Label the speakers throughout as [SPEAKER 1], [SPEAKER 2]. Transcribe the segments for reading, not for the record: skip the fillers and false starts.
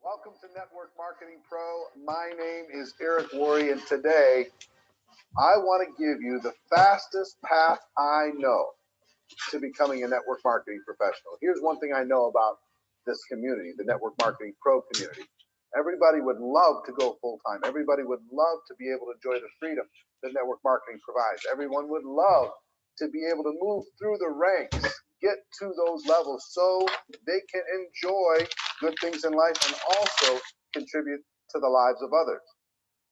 [SPEAKER 1] Welcome to Network Marketing Pro. My name is Eric Worre, and today I want to give you the fastest path I know to becoming a network marketing professional. Here's one thing I know about this community, the Network Marketing Pro community. Everybody would love to go full-time. Everybody would love to be able to enjoy the freedom that network marketing provides. Everyone would love to be able to move through the ranks, get to those levels so they can enjoy good things in life and also contribute to the lives of others.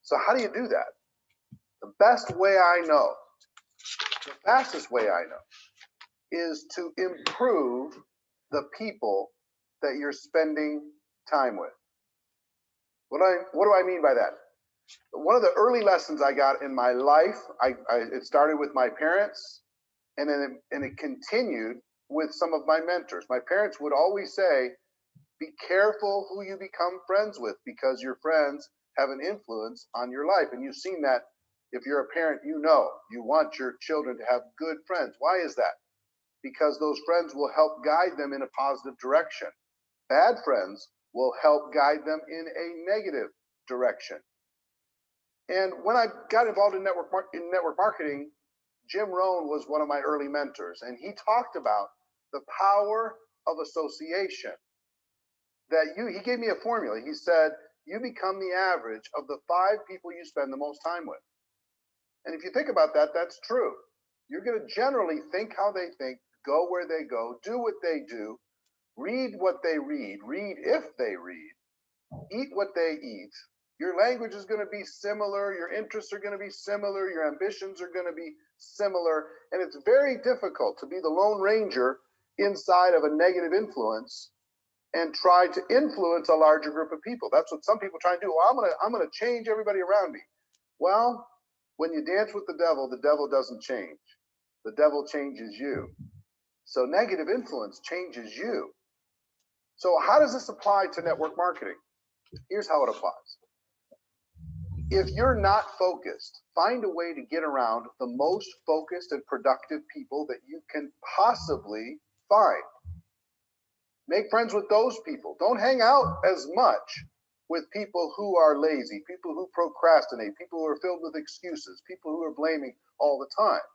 [SPEAKER 1] So how do you do that? The best way I know, the fastest way I know, is to improve the people that you're spending time with. What do I mean by that? One of the early lessons I got in my life, it started with my parents, and then it continued with some of my mentors. My parents would always say, be careful who you become friends with, because your friends have an influence on your life. And you've seen that. If you're a parent, you know you want your children to have good friends. Why is that? Because those friends will help guide them in a positive direction. Bad friends will help guide them in a negative direction. And when I got involved in network marketing, Jim Rohn was one of my early mentors, and he talked about the power of association. He gave me a formula. He said, you become the average of the 5 people you spend the most time with. And if you think about that, that's true. You're going to generally think how they think, go where they go, do what they do, read what they read if they read, eat what they eat. Your language is going to be similar. Your interests are going to be similar. Your ambitions are going to be similar. And it's very difficult to be the Lone Ranger inside of a negative influence and try to influence a larger group of people. That's what some people try to do. Well, I'm gonna change everybody around me. Well, when you dance with the devil doesn't change. The devil changes you. So negative influence changes you. So how does this apply to network marketing? Here's how it applies. If you're not focused, find a way to get around the most focused and productive people that you can possibly find. Make friends with those people. Don't hang out as much with people who are lazy, people who procrastinate, people who are filled with excuses, people who are blaming all the time.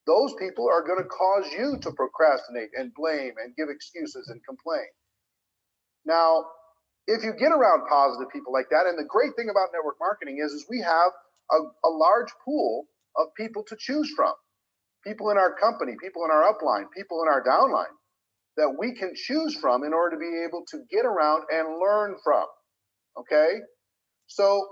[SPEAKER 1] Those people are going to cause you to procrastinate and blame and give excuses and complain. Now, if you get around positive people like that, and the great thing about network marketing is we have a large pool of people to choose from. People in our company, people in our upline, people in our downline, that we can choose from in order to be able to get around and learn from. Okay? So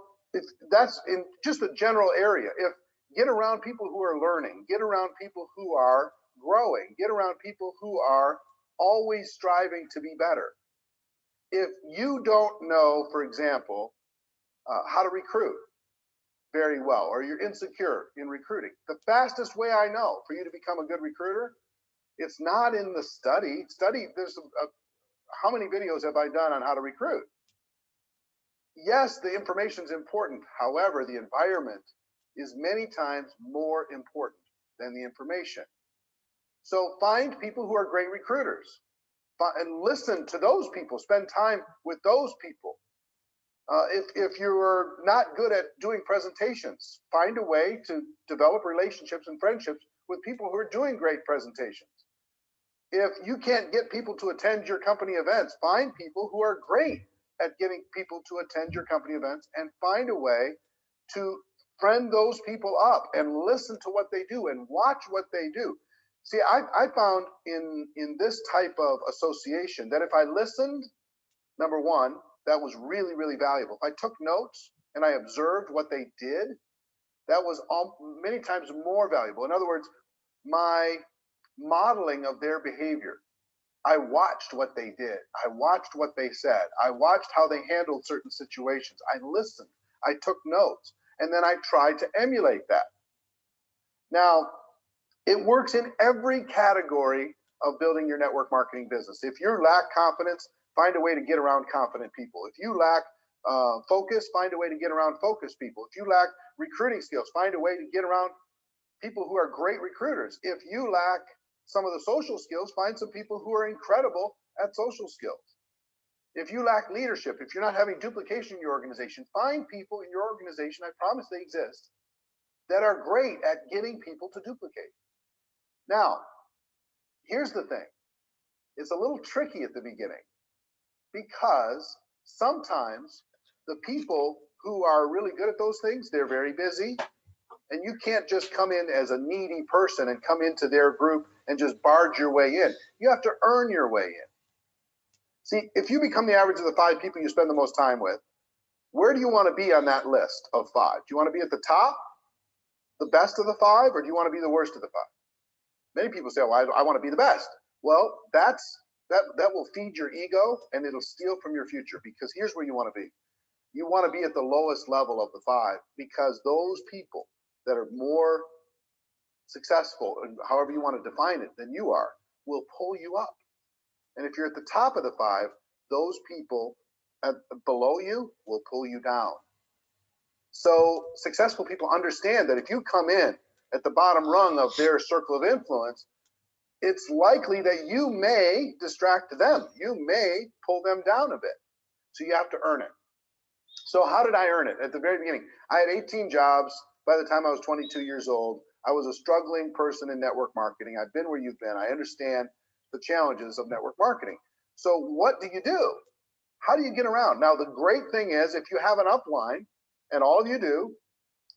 [SPEAKER 1] that's in just a general area. If get around people who are learning, get around people who are growing, get around people who are always striving to be better. If you don't know, for example, how to recruit very well, or you're insecure in recruiting, the fastest way I know for you to become a good recruiter, it's not in the study. How many videos have I done on how to recruit? Yes, the information is important. However, the environment is many times more important than the information. So find people who are great recruiters and listen to those people. Spend time with those people. If you're not good at doing presentations, find a way to develop relationships and friendships with people who are doing great presentations. If you can't get people to attend your company events, find people who are great at getting people to attend your company events, and find a way to friend those people up and listen to what they do and watch what they do. See, I found in this type of association that if I listened, number one, that was really, really valuable. If I took notes and I observed what they did, that was many times more valuable. In other words, my modeling of their behavior. I watched what they did. I watched what they said. I watched how they handled certain situations. I listened. I took notes. And then I tried to emulate that. Now, it works in every category of building your network marketing business. If you lack confidence, find a way to get around confident people. If you lack focus, find a way to get around focused people. If you lack recruiting skills, find a way to get around people who are great recruiters. If you lack some of the social skills, find some people who are incredible at social skills. If you lack leadership, if you're not having duplication in your organization, find people in your organization, I promise they exist, that are great at getting people to duplicate. Now, here's the thing. It's a little tricky at the beginning because sometimes the people who are really good at those things, they're very busy, and you can't just come in as a needy person and come into their group and just barge your way in. You have to earn your way in. See, if you become the average of the 5 people you spend the most time with, where do you want to be on that list of 5? Do you want to be at the top, the best of the 5, or do you want to be the worst of the 5? Many people say, well, I want to be the best. Well, that will feed your ego and it'll steal from your future, because here's where you want to be. You want to be at the lowest level of the 5, because those people that are more successful, and however you want to define it, than you are, will pull you up. And if you're at the top of the 5, those people below you will pull you down. So successful people understand that if you come in at the bottom rung of their circle of influence, it's likely that you may distract them. You may pull them down a bit. So you have to earn it. So how did I earn it? At the very beginning, I had 18 jobs. By the time I was 22 years old, I was a struggling person in network marketing. I've been where you've been. I understand the challenges of network marketing. So what do you do? How do you get around? Now, the great thing is, if you have an upline, and all of you do,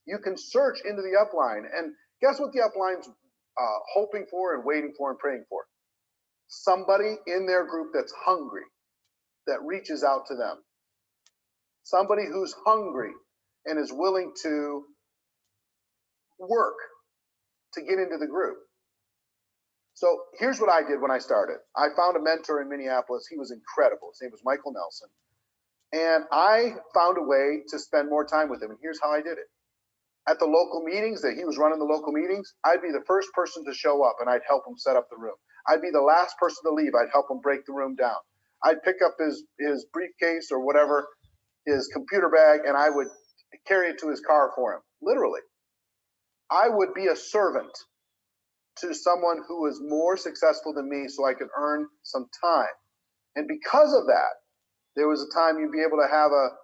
[SPEAKER 1] you can search into the upline. And guess what the upline's hoping for and waiting for and praying for? Somebody in their group that's hungry, that reaches out to them. Somebody who's hungry and is willing to work to get into the group. So here's what I did when I started. I found a mentor in Minneapolis. He was incredible. His name was Michael Nelson. And I found a way to spend more time with him. And here's how I did it. At the local meetings that he was running, the local meetings, I'd be the first person to show up and I'd help him set up the room. I'd be the last person to leave. I'd help him break the room down. I'd pick up his briefcase or whatever, his computer bag, and I would carry it to his car for him. Literally. I would be a servant to someone who was more successful than me so I could earn some time. And because of that, there was a time you'd be able to have a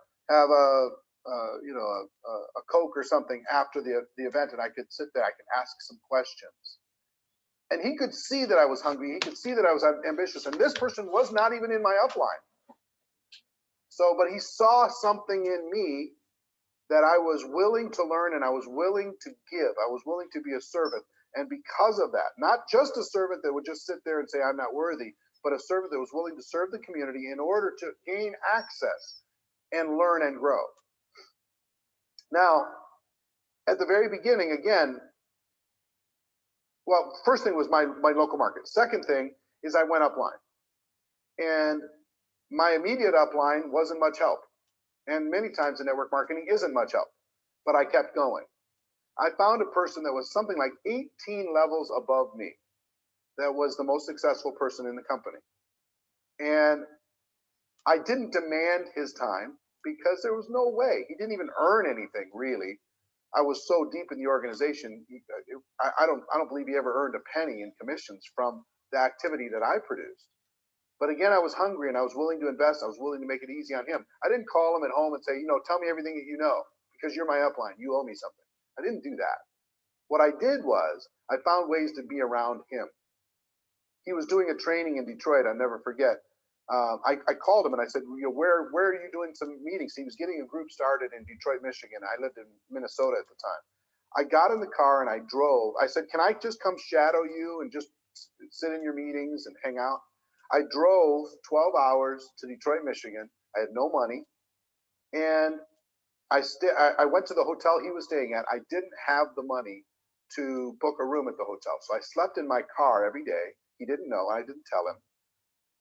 [SPEAKER 1] Coke or something after the event, and I could sit there, I could ask some questions. And he could see that I was hungry. He could see that I was ambitious. And this person was not even in my upline. So, but he saw something in me that I was willing to learn and I was willing to give. I was willing to be a servant. And because of that, not just a servant that would just sit there and say, I'm not worthy, but a servant that was willing to serve the community in order to gain access and learn and grow. Now, at the very beginning, again, well, first thing was my local market. Second thing is I went upline. And my immediate upline wasn't much help. And many times in network marketing isn't much help. But I kept going. I found a person that was something like 18 levels above me that was the most successful person in the company. And I didn't demand his time because there was no way. He didn't even earn anything, really. I was so deep in the organization. I don't believe he ever earned a penny in commissions from the activity that I produced. But again, I was hungry and I was willing to invest. I was willing to make it easy on him. I didn't call him at home and say, tell me everything that you know because you're my upline. You owe me something. I didn't do that. What I did was I found ways to be around him. He was doing a training in Detroit. I'll never forget. I called him and I said, where are you doing some meetings? He was getting a group started in Detroit, Michigan. I lived in Minnesota at the time. I got in the car and I drove. I said, can I just come shadow you and just sit in your meetings and hang out? I drove 12 hours to Detroit, Michigan. I had no money. And I went to the hotel he was staying at. I didn't have the money to book a room at the hotel. So I slept in my car every day. He didn't know. I didn't tell him.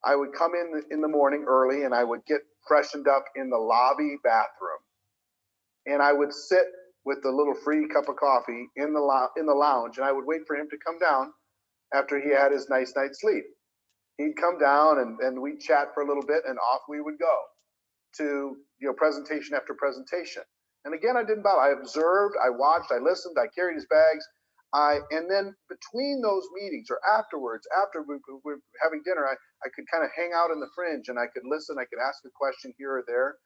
[SPEAKER 1] I would come in the morning early and I would get freshened up in the lobby bathroom. And I would sit with the little free cup of coffee in the lounge, and I would wait for him to come down after he had his nice night's sleep. He'd come down and we'd chat for a little bit and off we would go to presentation after presentation. And again, I didn't bother. I observed, I watched, I listened, I carried his bags. And then between those meetings or afterwards, after we were having dinner, I could kind of hang out in the fringe and I could listen, I could ask a question here or there.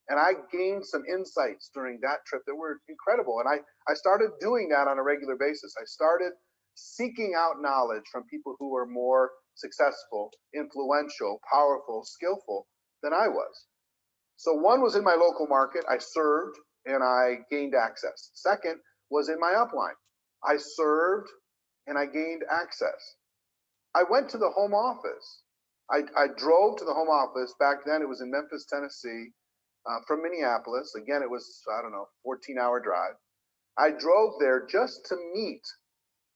[SPEAKER 1] And I gained some insights during that trip that were incredible. And I started doing that on a regular basis. I started seeking out knowledge from people who were more successful, influential, powerful, skillful than I was. So one was in my local market, I served and I gained access. Second was in my upline. I served and I gained access. I went to the home office. I drove to the home office. Back then it was in Memphis, Tennessee, from Minneapolis. Again, it was, I don't know, 14-hour drive. I drove there just to meet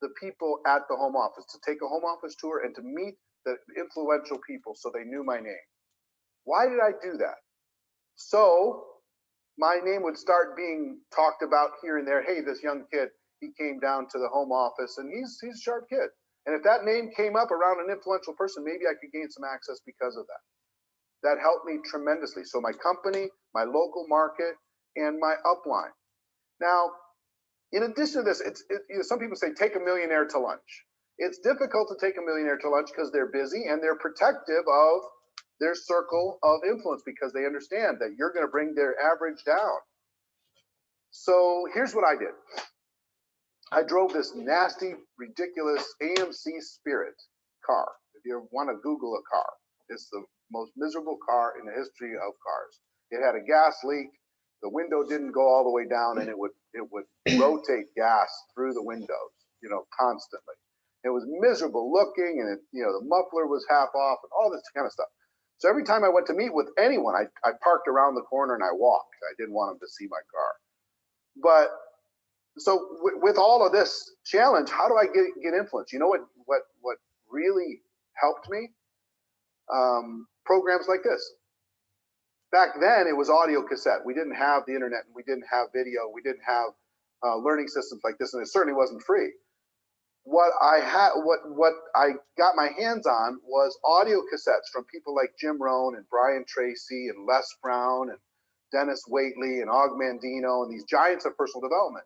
[SPEAKER 1] the people at the home office, to take a home office tour and to meet the influential people so they knew my name. Why did I do that? So my name would start being talked about here and there. Hey, this young kid, he came down to the home office and he's a sharp kid. And if that name came up around an influential person, maybe I could gain some access because of that. That helped me tremendously. So my company, my local market, and my upline. Now, in addition to this, some people say take a millionaire to lunch. It's difficult to take a millionaire to lunch because they're busy and they're protective of their circle of influence because they understand that you're going to bring their average down. So here's what I did. I drove this nasty, ridiculous AMC Spirit car. If you want to Google a car, it's the most miserable car in the history of cars. It had a gas leak. The window didn't go all the way down, and it would rotate gas through the windows, constantly. It was miserable looking, and the muffler was half off, and all this kind of stuff. So every time I went to meet with anyone, I parked around the corner and I walked. I didn't want them to see my car. But so with all of this challenge, how do I get influence? You know what really helped me? Programs like this. Back then, it was audio cassette. We didn't have the internet, and we didn't have video. We didn't have learning systems like this, and it certainly wasn't free. What I got my hands on was audio cassettes from people like Jim Rohn and Brian Tracy and Les Brown and Dennis Waitley and Og Mandino and these giants of personal development.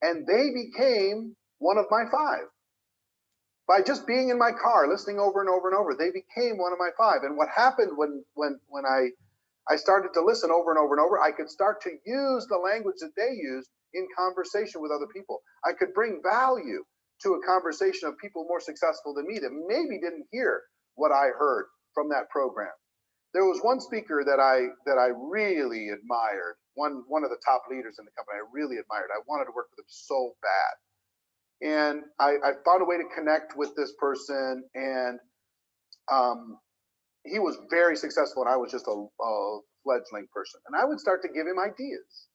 [SPEAKER 1] And they became one of my 5. By just being in my car, listening over and over and over, they became one of my 5. And what happened when I started to listen over and over and over, I could start to use the language that they used in conversation with other people. I could bring value to a conversation of people more successful than me that maybe didn't hear what I heard from that program. There was one speaker that I really admired, one of the top leaders in the company I really admired. I wanted to work with him so bad. And I found a way to connect with this person, and he was very successful, and I was just a fledgling person. And I would start to give him ideas.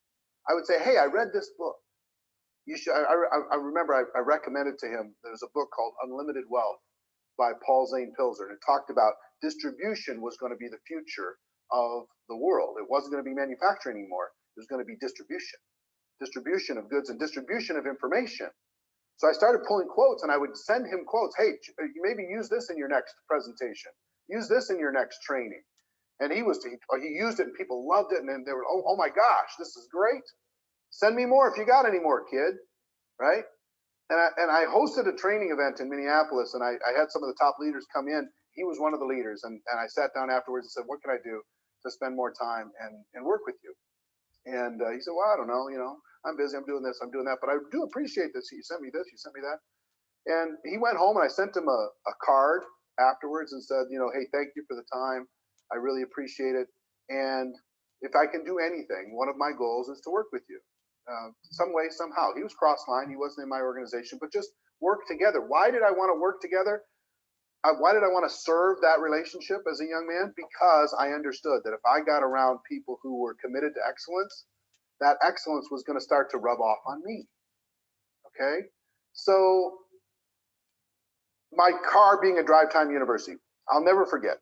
[SPEAKER 1] I would say, hey, I read this book. You should. I remember I recommended to him, there's a book called Unlimited Wealth by Paul Zane Pilzer, and it talked about distribution was going to be the future of the world. It wasn't going to be manufacturing anymore. It was going to be distribution of goods and distribution of information. So I started pulling quotes, and I would send him quotes. Hey, maybe use this in your next presentation. Use this in your next training. And he used it, and people loved it, and then they were, oh my gosh, this is great. Send me more if you got any more, kid, right? And I hosted a training event in Minneapolis, and I had some of the top leaders come in. He was one of the leaders, and I sat down afterwards and said, what can I do to spend more time and work with you? And he said, well, I don't know, I'm busy, I'm doing this, I'm doing that, but I do appreciate this. You sent me this, you sent me that. And he went home, and I sent him a card afterwards and said, hey, thank you for the time. I really appreciate it. And if I can do anything, one of my goals is to work with you. Some way, somehow. He was cross-line. He wasn't in my organization, but just work together. Why did I want to work together? Why did I want to serve that relationship as a young man? Because I understood that if I got around people who were committed to excellence, that excellence was going to start to rub off on me. Okay? So my car being a drive time university, I'll never forget.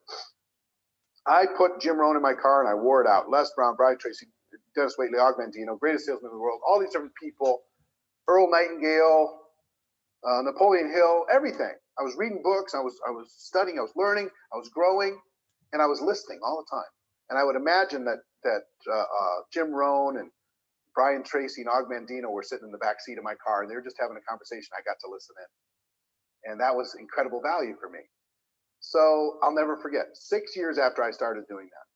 [SPEAKER 1] I put Jim Rohn in my car and I wore it out. Les Brown, Brian Tracy, Dennis Waitley, Og Mandino, greatest salesman in the world, all these different people, Earl Nightingale, Napoleon Hill, everything. I was reading books, I was studying, I was learning, I was growing, and I was listening all the time. And I would imagine that Jim Rohn and Brian Tracy and Og Mandino were sitting in the back seat of my car, and they were just having a conversation. I got to listen in, and that was incredible value for me. So I'll never forget. 6 years after I started doing that,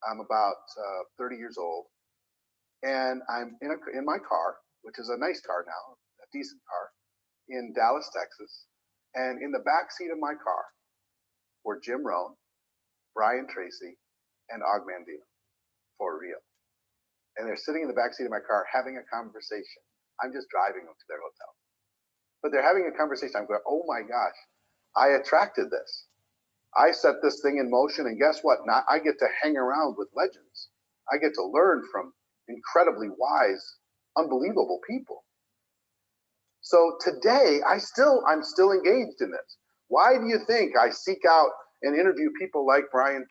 [SPEAKER 1] I'm about 30 years old, and I'm in my car, which is a nice car now, a decent car, in Dallas, Texas. And in the back seat of my car were Jim Rohn, Brian Tracy, and Og Mandino, for real. And they're sitting in the back seat of my car having a conversation. I'm just driving them to their hotel. But they're having a conversation. I'm going, oh my gosh, I attracted this. I set this thing in motion, and guess what? Now I get to hang around with legends. I get to learn from incredibly wise, unbelievable people. So today, I'm still engaged in this. Why do you think I seek out and interview people like Brian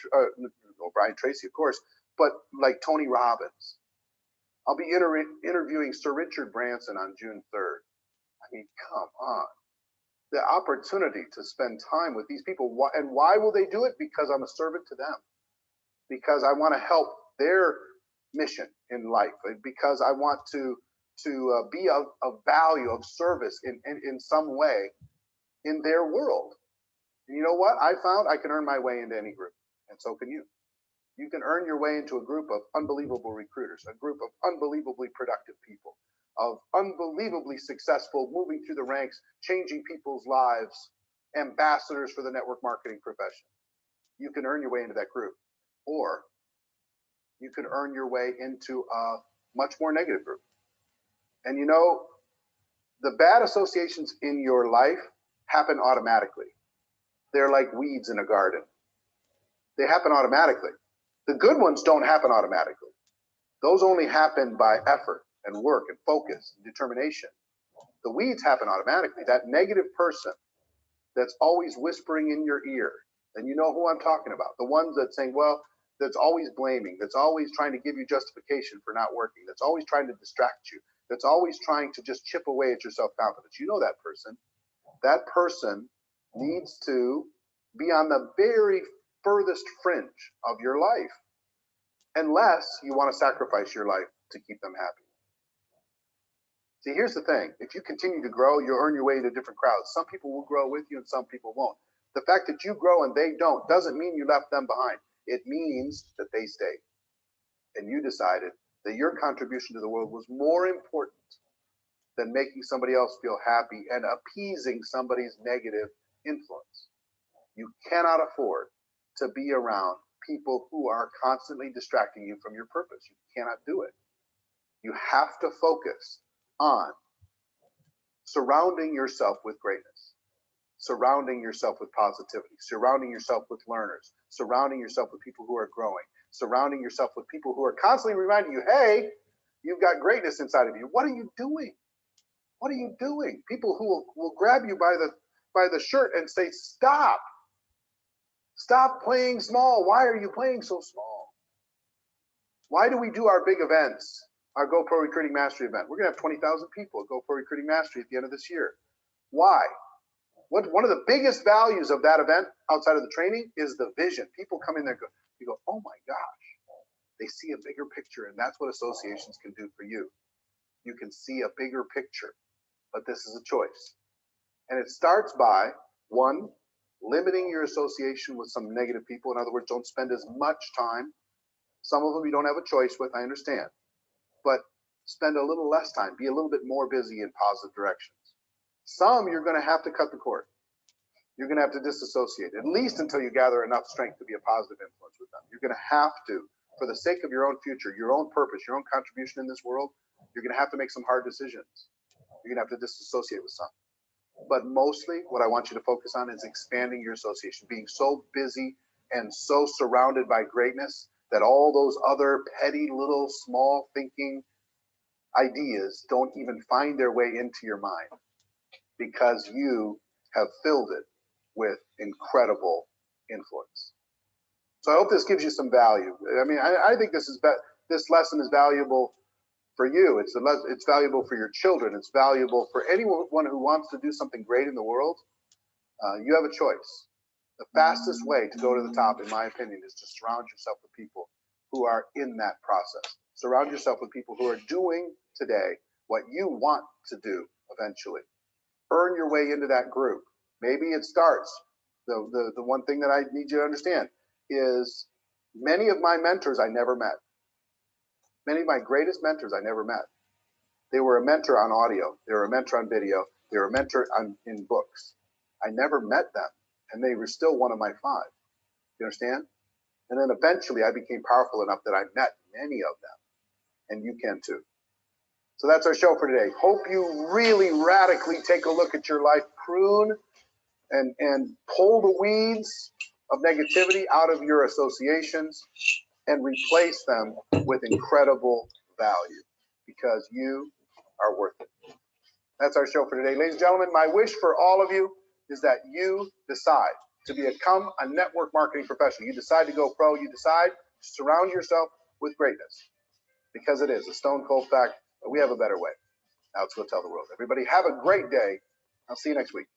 [SPEAKER 1] Tracy, of course, but like Tony Robbins? I'll be interviewing Sir Richard Branson on June 3rd. I mean, come on. The opportunity to spend time with these people. And why will they do it? Because I'm a servant to them. Because I want to help their mission in life. Because I want to be of value, of service in some way in their world. And you know what? I found I can earn my way into any group, and so can you. You can earn your way into a group of unbelievable recruiters, a group of unbelievably productive people, of unbelievably successful, moving through the ranks, changing people's lives, ambassadors for the network marketing profession. You can earn your way into that group, or you can earn your way into a much more negative group. And you know, the bad associations in your life happen automatically. They're like weeds in a garden. They happen automatically. The good ones don't happen automatically. Those only happen by effort and work and focus and determination. The weeds happen automatically. That negative person that's always whispering in your ear, and you know who I'm talking about, the ones that saying, well, that's always blaming, that's always trying to give you justification for not working, that's always trying to distract you, that's always trying to just chip away at your self-confidence. You know that person. That person needs to be on the very furthest fringe of your life, unless you want to sacrifice your life to keep them happy. See, here's the thing. If you continue to grow, you'll earn your way to different crowds. Some people will grow with you and some people won't. The fact that you grow and they don't doesn't mean you left them behind. It means that they stayed. And you decided that your contribution to the world was more important than making somebody else feel happy and appeasing somebody's negative influence. You cannot afford to be around people who are constantly distracting you from your purpose. You cannot do it. You have to focus on surrounding yourself with greatness, surrounding yourself with positivity, surrounding yourself with learners, surrounding yourself with people who are growing, surrounding yourself with people who are constantly reminding you, hey, you've got greatness inside of you. What are you doing? What are you doing? People who will grab you by the shirt and say, stop. Stop playing small. Why are you playing so small? Why do we do our big events? Our GoPro Recruiting Mastery event. We're going to have 20,000 people at GoPro Recruiting Mastery at the end of this year. Why? One of the biggest values of that event outside of the training is the vision. People come in there and you go, oh my gosh. They see a bigger picture, and that's what associations can do for you. You can see a bigger picture, but this is a choice. And it starts by, one, limiting your association with some negative people. In other words, don't spend as much time. Some of them you don't have a choice with, I understand. But spend a little less time. Be a little bit more busy in positive directions. Some you're going to have to cut the cord. You're going to have to disassociate, at least until you gather enough strength to be a positive influence with them. You're going to have to, for the sake of your own future, your own purpose, your own contribution in this world, you're going to have to make some hard decisions. You're going to have to disassociate with some. But mostly what I want you to focus on is expanding your association, being so busy and so surrounded by greatness that all those other petty little small thinking ideas don't even find their way into your mind, because you have filled it with incredible influence. So I hope this gives you some value. I mean, I think this lesson is valuable for you. It's valuable for your children. It's valuable for anyone who wants to do something great in the world. You have a choice. The fastest way to go to the top, in my opinion, is to surround yourself with people who are in that process. Surround yourself with people who are doing today what you want to do eventually. Earn your way into that group. Maybe it starts. The one thing that I need you to understand is many of my mentors I never met. Many of my greatest mentors I never met. They were a mentor on audio. They were a mentor on video. They were a mentor in books. I never met them, and they were still one of my five. You understand? And then eventually I became powerful enough that I met many of them, and you can too. So that's our show for today. Hope you really radically take a look at your life, prune and pull the weeds of negativity out of your associations and replace them with incredible value, because you are worth it. That's our show for today. Ladies and gentlemen, my wish for all of you is that you decide to become a network marketing professional. You decide to go pro. You decide to surround yourself with greatness, because it is a stone cold fact that we have a better way. Now let's go tell the world. Everybody have a great day. I'll see you next week.